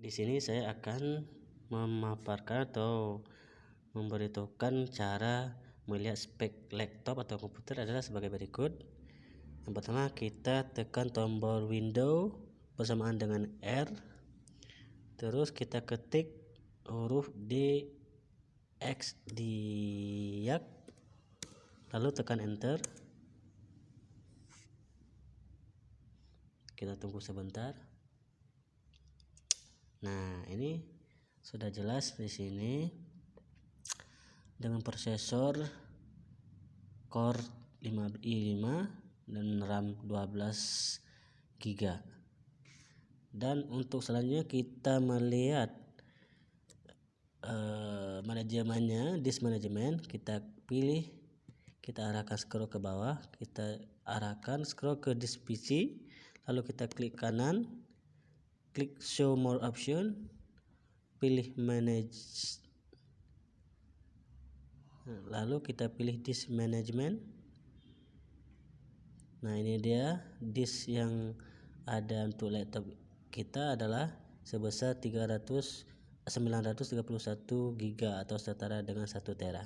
Di sini saya akan memaparkan atau memberitahukan cara melihat spek laptop atau komputer adalah sebagai berikut. Yang pertama, kita tekan tombol window bersamaan dengan R, terus kita ketik huruf D X diak, lalu tekan enter. Kita tunggu sebentar. Nah, ini sudah jelas di sini dengan prosesor Core 5i5 dan RAM 12 GB. Dan untuk selanjutnya kita melihat manajemennya, disk manajemen. Kita pilih, kita arahkan scroll ke bawah, kita arahkan scroll ke disk PC, lalu kita klik kanan, klik show more option, pilih manage, lalu kita pilih disk management. Nah, ini dia disk yang ada untuk laptop kita adalah sebesar 931 GB atau setara dengan 1 tera.